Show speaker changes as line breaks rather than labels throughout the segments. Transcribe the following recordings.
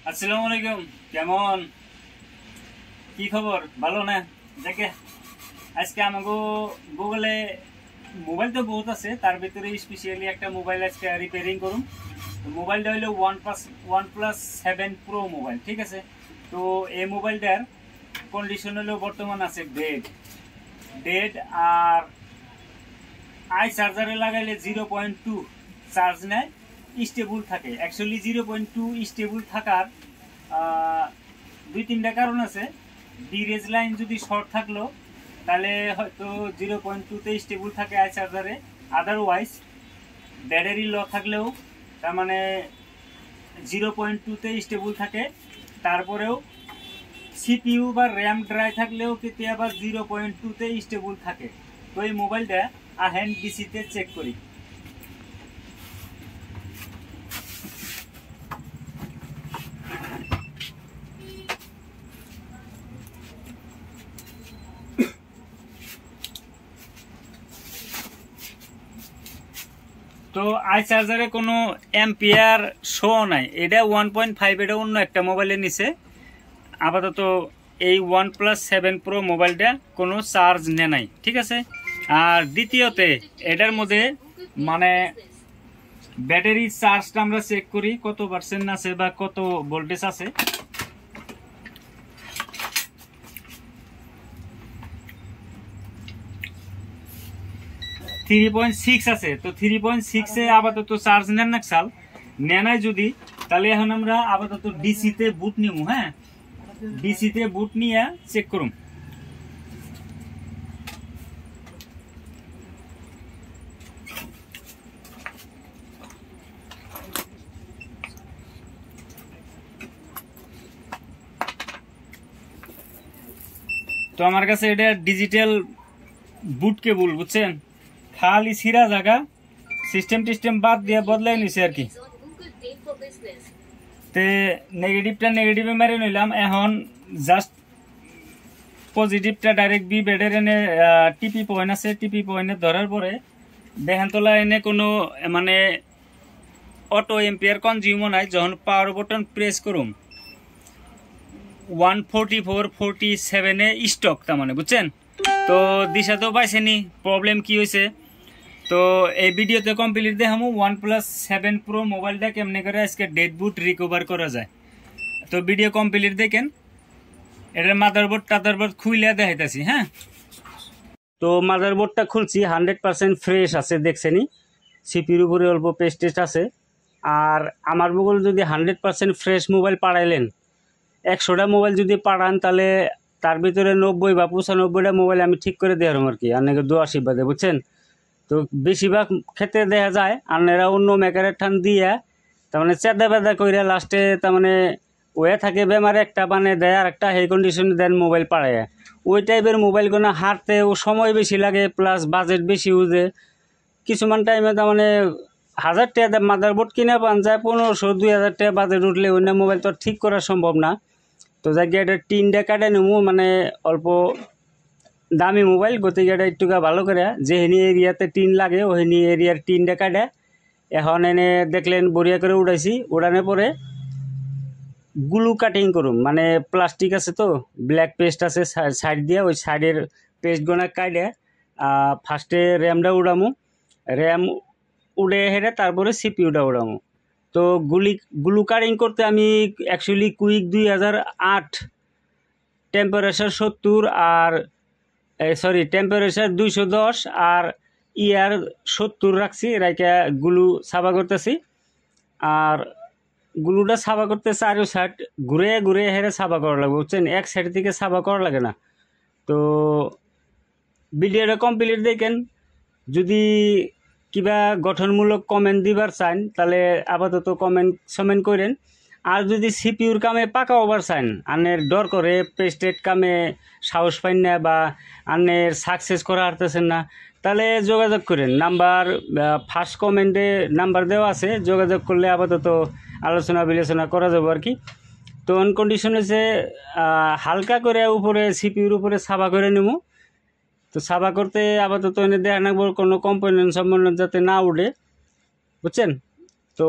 আসসালামু আলাইকুম। কেমন কি খবর? ভালো না? দেখে আজকে আমাকে গুগলে মোবাইল তো বহুত আছে, তার ভিতরে স্পেশালি একটা মোবাইল আজকে রিপেয়ারিং করুন। তো মোবাইলটা হলো ওয়ান প্লাস 7 প্রো মোবাইল, ঠিক আছে। তো এই মোবাইলটার কন্ডিশন হলো বর্তমান আছে ডেড ডেড আর আই চার্জারে লাগাইলে 0.2 চার্জ নেয়, স্টেবল থাকে। অ্যাকচুয়ালি 0.2 স্টেবল থাকার দুই তিনটা কারণ আছে। ডিরেজ লাইন যদি শর্ট থাকলো তাহলে হয়তো 0.2তে স্টেবল থাকে আই চার্জারে। আদারওয়াইজ ব্যাটারি ল থাকলেও তার মানে 0.2তে স্টেবল থাকে। তারপরেও সিপিইউ বা র্যাম ড্রাই থাকলেও কিন্তু আবার 0.2তে স্টেবল থাকে। তো এই মোবাইলটা আহেন ডিসিতে চেক করি। তো আই চার্জারে কোনো এম্পিয়ার শো নাই, এটা 1.5, এটা অন্য একটা মোবাইলে নিছে। আপাতত এই OnePlus 7 Pro মোবাইলটা কোনো চার্জ নেয় নাই, ঠিক আছে। আর দ্বিতীয়তে এটার মধ্যে মানে ব্যাটারি চার্জটা আমরা চেক করি কত পার্সেন্ট আছে বা কত ভোল্টেজ আছে। থ্রি 3.6 আছে। তো 3.6-এ আপাতত চার্জ নেন না, সাল নেনাই যদি, তাহলে এখন আমরা আপাতত ডিসিতে বুট নিব। হ্যাঁ, ডিসিতে বুট নিয়ে চেক করুন। তো আমার কাছে এটা ডিজিটাল বুট কেবল, বুঝছেন, খালি ছিঁড়া জায়গা, সিস্টেম বাদ দিয়ে বদলাই নিছে আর কি। তে নেগেটিভটা নেগেটিভে মেরে নিলাম। এখন জাস্ট পজিটিভটা ডাইরেক্ট বি বেডের এনে টিপি পয়েন্ট আছে, টিপি পয়েন্টে ধরার পরে দেখেন তোলা এনে কোনো মানে অটো এম্পিয়ার কনজিউমও নাই। যখন পাওয়ার বটন প্রেস করুম 144-47-এ স্টক, তার মানে বুঝছেন। তো দিশা তো পাইছেনি প্রবলেম কি হয়েছে। তো এই ভিডিওতে কমপ্লিট দেখামু OnePlus 7 Pro মোবাইলটা কেমনে করে আজকে ডেড বুট রিকভার করা যায়। তো ভিডিও কমপ্লিট দেখেন। এটার মাদারবোর্ড খুইলে দেখাইতেছি। হ্যাঁ, তো মাদারবোর্ডটা খুলছি, 100% ফ্রেশ আছে, দেখছেনি। সিপির উপরে অল্প পেস্টেস্ট আছে। আর আমার মোবাইল যদি 100% ফ্রেশ মোবাইল পাঠাইলেন, 100টা মোবাইল যদি পাঠান, তাহলে তার ভিতরে 90 বা 95টা মোবাইল আমি ঠিক করে দেওয়ার আর কি, আপনাকে দোয়া আশীর্বাদে, বুঝছেন। তো বেশিরভাগ ক্ষেত্রে দেখা যায় আপনারা অন্য মেকারের ঠান দিয়ে তার মানে চেদা বেদা করে লাস্টে তার মানে ওয়ে থাকে বেমার একটা মানে দেয় আর একটা সেই কন্ডিশনে দেন মোবাইল পাড়ায়। ওই টাইপের মোবাইলগুলো হাঁটতেও সময় বেশি লাগে, প্লাস বাজেট বেশি উঠে। কিছুমান টাইমে তার মানে 1000 টাকা মাদারবোর্ড কিনে পান যায় 1500-2000 টাকা বাজেট উঠলে অন্য মোবাইল তো ঠিক করা সম্ভব না। তো যাকে এটা টিনটা কাটে নেবো, মানে অল্প দামি মোবাইল, গতিকে এটা একটু ভালো করে যেহেনি এরিয়াতে টিন লাগে ওহেনি এরিয়ার টিনটা কাটে এখন এনে দেখলেন বড়িয়া করে উঠাইছি। উড়ানোর পরে গ্লু কাটিং করুন, মানে প্লাস্টিক আছে তো ব্ল্যাক পেস্ট আছে সাইড দিয়ে, ওই সাইডের পেস্ট গোনা কাটে ফার্স্টে র্যামটা উড়ামু। র্যাম উড়ে হেরে তারপরে সিপিউটা উড়ামু। তো গ্লু কাটিং করতে আমি অ্যাকচুয়ালি কুইক 2008 টেম্পারেচার 70 আর টেম্পারেচার 210 আর ইয়ার 70 রাখছি, রাইকা গ্লু সাফা করতেছি। আর গ্লুটা সাফা করতে চারো সাইড ঘুরে ঘুরে হেরে সাফা করা লাগবে, বুঝছেন, এক সাইড থেকে সাফা করা লাগে না। তো ভিডিওটা কমপ্লিট দেখেন। যদি কিবা গঠনমূলক কমেন্ট দিবার চান তাহলে আপাতত কমেন্ট করেন। আর যদি সিপিউর কামে পাকা ওভার চান, আনের ডর করে পেস্টেড কামে সাহস পাইন না বা আনের সাকসেস করা হারতেছেন না, তাহলে যোগাযোগ করেন। নাম্বার ফার্স্ট কমেন্টে নাম্বার দেওয়া আছে, যোগাযোগ করলে আপাতত আলোচনা বিলোচনা করা যাবে আর কি। তো অন কন্ডিশন হচ্ছে হালকা করে উপরে সিপিউর উপরে সাফা করে নেব। তো সাফা করতে আপাতত এনে দেখা নেব কোনো কম্পোনেন্ট সম্পন্ন যাতে না উঠে, বুঝছেন। তো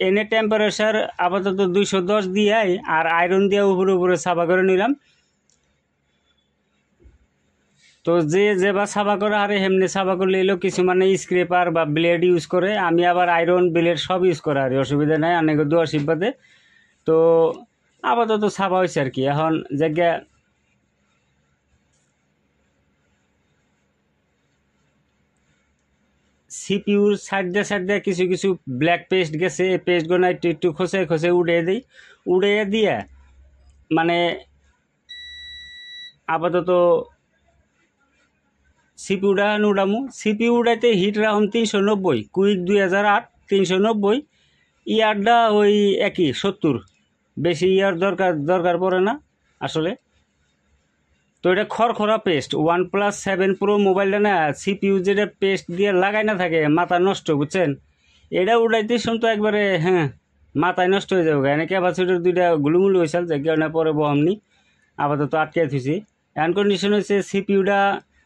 এনে টেম্পারেচার আপাতত 210 দিয়াই আর আয়রন দিয়ে উপরে উপরে সাফা করে নিলাম। তো যে বা সাফা করে আরে হেমনি সাফা করলে এলো, কিছু মানে স্ক্রেপার বা ব্লেড ইউজ করে, আমি আবার আয়রন ব্লেড সব ইউজ করে আর অসুবিধা নাই, অনেক দোয়া শিববাদে। তো আপাতত সাফা হয়েছে আর কি। এখন জায়গা সিপিউর সাইড দিয়ে কিছু কিছু ব্ল্যাক পেস্ট গেছে, এই পেস্টগুলো একটু একটু খসে খসে উড়িয়ে দিই, উড়িয়ে দিয়ে মানে আপাতত সিপিউটা উড়ামু। সিপিউ উড়াইতে হিট রাখুন 390, কুইক 2008 390, ইয়ারটা ওই একই 70, বেশি ইয়ার দরকার পড়ে না আসলে। তো এটা খড়খড়া পেস্ট, OnePlus 7 Pro মোবাইলটা না সিপিইউ যেটা পেস্ট দিয়ে লাগাই না থাকে মাথা নষ্ট, বুঝছেন। এটা উঠাইতে শুনতো একবারে হ্যাঁ মাথায় নষ্ট হয়ে যাবে। এনে ক্যাপাসিটির দুইটা গুলুমুলু হয়েছিল, যে কারণে পরে বহমনি আপাতত আটকে থুছি। এন কন্ডিশন হয়েছে সিপিইউটা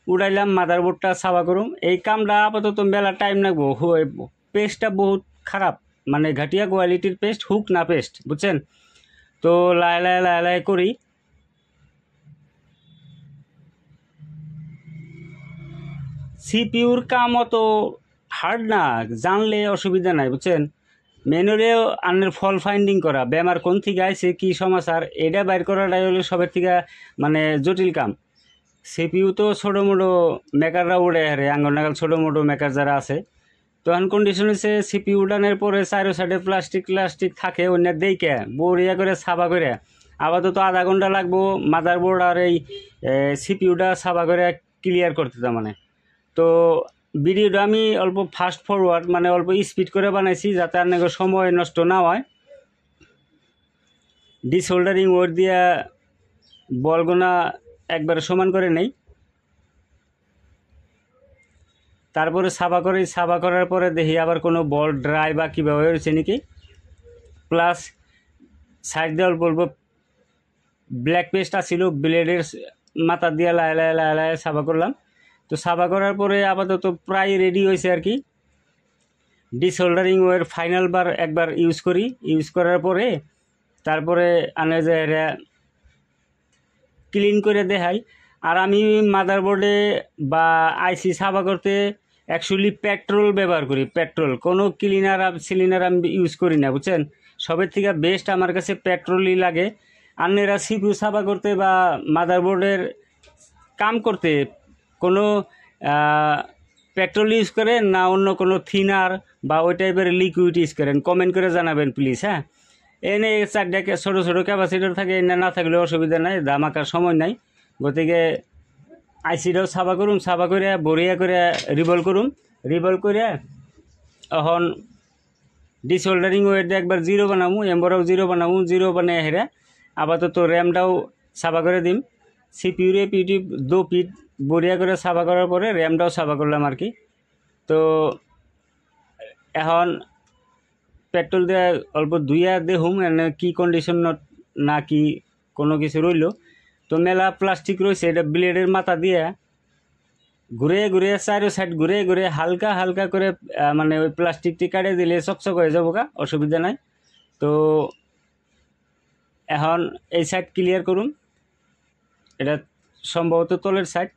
উড়াইলাম, মাদারবোর্ডটা সাফা করুম। এই কামটা আপাতত মেলা টাইম লাগবো। পেস্টটা বহুত খারাপ, মানে ঘাটিয়া কোয়ালিটির পেস্ট, হুক না পেস্ট, বুঝছেন। তো লাই করি। সিপিউর কাম অত হার্ড না, জানলে অসুবিধা নাই, বুঝছেন। মেনুরে আনের ফল ফাইন্ডিং করা, বেমার কোন থেকে আইছে কি সমাচার এটা বাইর করাটাই হলো সবের থেকে মানে জটিল কাম। সিপিইউ তো ছোটো মোটো মেকাররা উড়ে হারে, আঙ্গল নাগাল ছোটো মোটো মেকার যারা আছে। তো এখন কন্ডিশন হচ্ছে সিপিইউ উড়ানোর পরে চারো সাইডে প্লাস্টিক থাকে, অন্য দেইকে বড়িয়া করে সাফা করে আপাতত আধা ঘন্টা লাগবো মাদারবোর্ড আর এই সিপিইউটা সাফা করে ক্লিয়ার করতে। তার মানে তো ভিডিওটা আমি অল্প ফাস্ট ফরওয়ার্ড মানে অল্প স্পিড করে বানাইছি, যাতে আপনাকে সময় নষ্ট না হয়। ডিসোল্ডারিং ওয়ার দিয়া বলগুনা একবারে সমান করে নেই, তারপরে সাফা করার পরে দেখি আবার কোনো বল ড্রাই বা কীভাবে হয়েছে নাকি। প্লাস সাইড দিয়ে অল্প অল্প ব্ল্যাক পেস্ট আসছিল, ব্লেডের মাথা দিয়ে লাই সাফা করলাম। তো সাফা করার পরে আপাতত প্রায় রেডি হয়েছে আর কি। ডিসোল্ডারিং ওয়ের ফাইনাল বার একবার ইউজ করার পরে তারপরে আনে যে ক্লিন করে দেখাই। আর আমি মাদারবোর্ডে বা আইসি সাফা করতে অ্যাকচুয়ালি পেট্রোল ব্যবহার করি, পেট্রোল, কোনো সিলিন্ডার আমি ইউজ করি না, বুঝছেন। সবের থেকে বেস্ট আমার কাছে পেট্রোলই লাগে। আন্নেরা সিপিইউ সাফা করতে বা মাদারবোর্ডের কাম করতে কোনো পেট্রোল ইউজ করেন না অন্য কোনো থিনার বা ওই টাইপের লিকুইড ইউজ করেন, কমেন্ট করে জানাবেন প্লিজ। হ্যাঁ, এনে চারটাকে ছোটো ছোটো ক্যাপাসিটার থাকে, এনে না থাকলে অসুবিধা নাই, দাম আঁকার সময় নাই। গতিকে আইসিটাও সাফা করুন, সাফা করে বড়িয়া করে রিভল করে এখন ডিসোল্ডারিং ওয়েট দিয়ে একবার জিরো বানাবো, এম্বরাও জিরো বানিয়ে হেরে আপাতত র্যামটাও সাফা করে দিম। সিপিইউরে দো পিট বড়িয়া করে সাফা করার পরে র্যামটাও সাফা করলাম আর কি। তো এখন পেট্রোল দিয়ে অল্প ধুইয়া দেখুম এনে কি কন্ডিশন না কি কোনো কিছু রইল। তো মেলা প্লাস্টিক রয়েছে, এটা ব্লেডের মাথা দিয়ে ঘুরে চারো সাইড ঘুরে হালকা করে মানে ওই প্লাস্টিকটি কাটে দিলে চকচক হয়ে যাবো, অসুবিধা নাই। তো এখন এই সাইড ক্লিয়ার করুন, এটা সম্ভবত তলের সাইড।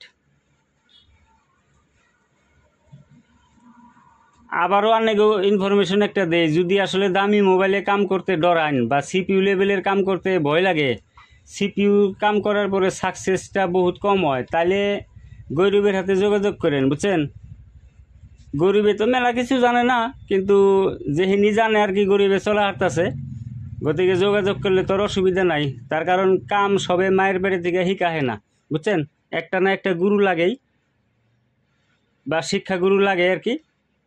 আবারও অনেক ইনফরমেশন একটা দেয়, যদি আসলে দামি মোবাইলে কাম করতে ডরান বা সিপিইউ লেভেলের কাম করতে ভয় লাগে, সিপিইউ কাম করার পরে সাকসেসটা বহুত কম হয়, তাইলে গরিবের হাতে যোগাযোগ করেন, বুঝছেন। গরিবে তো মেলা কিছু জানে না, কিন্তু যেহিনি জানে আর কি গরিবে চলা হাঁটতেছে, গতিকে যোগাযোগ করলে তোর অসুবিধা নাই। তার কারণ কাম সবে মায়ের বাড়ি থেকে শিখাহে না, বুঝছেন। একটা না একটা গুরু লাগেই বা শিক্ষা গুরু লাগে আর কি।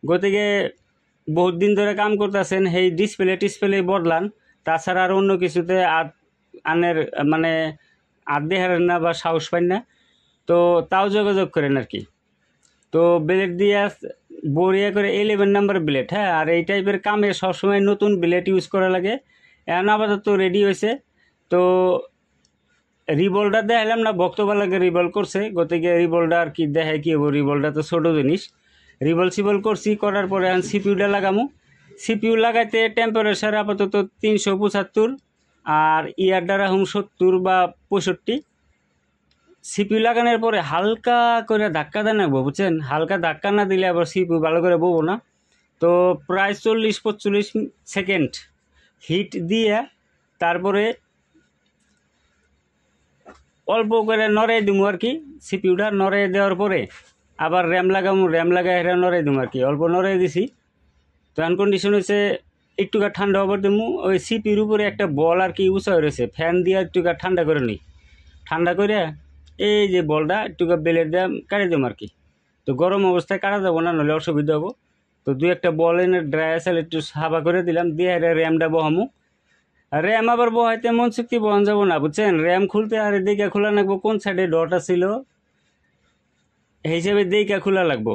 গতিকে বহুত দিন ধরে কাম করতেছেন, সেই ডিসপ্লে বদলান, তাছাড়া আর অন্য কিছুতে আনের মানে দেহারেন না বা সাহস পান না, তো তাও যোগাযোগ করেন আর কি। তো ব্লেড দিয়ে বড়িয়া করে 11 নাম্বার ব্লেড, হ্যাঁ। আর এই টাইপের কামে সবসময় নতুন ব্লেড ইউজ করা লাগে। এখন আপাতত রেডি হয়েছে। তো রিভলটা দেখাইলাম না, ভক্তবালাকে রিভল করছে, গতিকে রিভলটা আর কি দেখায় কি হবো, রিভলটা তো ছোটো জিনিস। রিভল করছি, করার পরে এখন সিপিইউটা লাগামো। সিপিইউ লাগাইতে টেম্পারেচার আপাতত 375 আর ইয়ারটা রাখুন 70 বা 65। সিপিইউ লাগানোর পরে হালকা করে ধাক্কা দেন রাখবো, বুঝছেন? হালকা ধাক্কা না দিলে আবার সিপিইউ ভালো করে বলবো না। তো প্রায় 40-45 সেকেন্ড হিট দিয়ে তারপরে অল্প করে নড়াই দিমু আর কি। সিপিইউটা নড়াই দেওয়ার পরে আবার র্যাম লাগামু, র্যাম লাগাই হেরা নড়াই দিমু আর কি। অল্প নড়াই দিছি। তো কন্ডিশন হচ্ছে একটুকা ঠান্ডা হবার দিমু। ওই সিপিইউর উপরে একটা বল আর কি উঁচা রয়েছে, ফ্যান দিয়ে একটুকা ঠান্ডা করে নিই। ঠান্ডা করে এই যে বলটা একটুকা বেলের দিয়ে কাটে দেবো আর কি। তো গরম অবস্থায় কাটা যাবো না, নাহলে অসুবিধা হবো। তো দুই একটা বল এনে ড্রাই আসাল একটু সাবা করে দিলাম, দিয়ে র্যামটা বহামু। র্যাম আবার বহাইতে মন শক্তি বহান যাবো না, বুঝছেন? র্যাম খুলতে আর দিকে খোলা লাগবো কোন সাইডে ডটা ছিল এই হিসেবে দিকে খোলা লাগবো,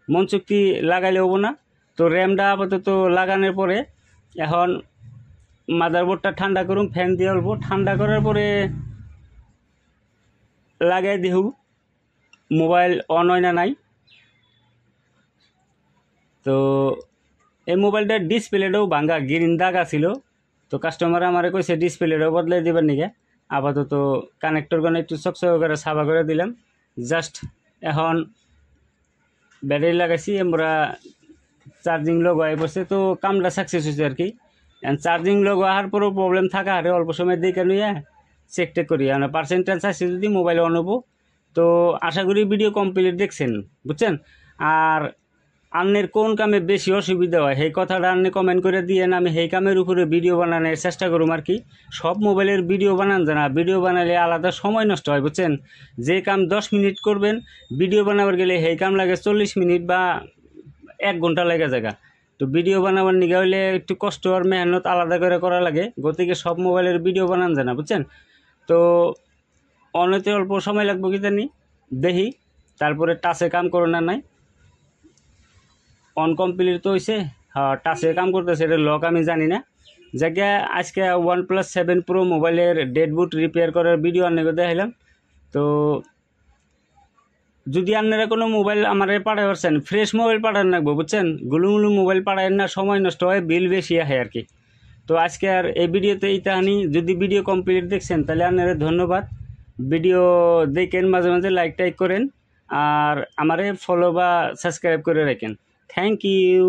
মন শক্তি লাগাইলে হবো না। তো র্যামটা আপাতত লাগানোর পরে এখন মাদারবোর্ডটা ঠান্ডা করুন, ফ্যান দিয়ে অল্প ঠান্ডা করার পরে লাগাই দিহু মোবাইল অন হয় না নাই। তো এই মোবাইলটার ডিসপ্লেটাও ভাঙ্গা, গ্রিন দাগা ছিল। তো কাস্টমার আমারে কইছে ডিসপ্লেটাও বদলাই দিবার নিকে। আপাতত কানেক্টরগুলো একটু চকচক করে সাবা করে দিলাম। জাস্ট এখন ব্যাটারি লাগাইছি, আমরা চার্জিং লোক হয়ে পড়ছে। তো কামটা সাকসেস হয়েছে আর কি। চার্জিং লোক হওয়ার পরেও প্রবলেম থাকা আরে অল্প সময় দিকে নিয়ে চেক টেক করি। আমরা পার্সেন্টেজ আছে যদি মোবাইল অন হবো। তো আশা করি ভিডিও কমপ্লিট দেখছেন, বুঝছেন? আর আন্নের কোন কামে বেশি অসুবিধা হয় সেই কথাটা আন্নে কমেন্ট করে দিয়েন, আমি সেই কামের উপরে ভিডিও বানানোর চেষ্টা করুম আর কি। সব মোবাইলের ভিডিও বানান জানা, ভিডিও বানালে আলাদা সময় নষ্ট হয়, বুঝছেন? যে কাম 10 মিনিট করবেন ভিডিও বানাবার গেলে সেই কাম লাগে 40 মিনিট বা 1 ঘন্টা লেগে জায়গা। তো ভিডিও বানাবার নিগা হইলে একটু কষ্ট আর মেহনত আলাদা করে করা লাগে, গতিকে সব মোবাইলের ভিডিও বানান জানা, বুঝছেন? তো অনেতে অল্প সময় লাগবো কি জানি দেখি, তারপরে টাচে কাম করো না নাই। অন কমপ্লিট তো হয়েছে, হ্যাঁ টাচে কাম করতেছে, এটা লক আমি জানি না। যাকে আজকে OnePlus 7 Pro মোবাইলের ডেড বুট রিপেয়ার করার ভিডিও আপনাকে দেখাইলাম। তো যদি আপনারা কোনো মোবাইল আমার পাঠাতে পারছেন, ফ্রেশ মোবাইল পাঠান রাখবো, বুঝছেন? গুলুমুলু মোবাইল পাঠায় না, সময় নষ্ট হয়, বিল বেশি আসে আর কি। তো আজকে আর এই ভিডিওতে এই তাহানি। যদি ভিডিও কমপ্লিট দেখছেন তাহলে আপনারা ধন্যবাদ। ভিডিও দেখেন, মাঝে মাঝে লাইক টাইক করেন আর আমারে ফলো বা সাবস্ক্রাইব করে রাখেন। Thank you.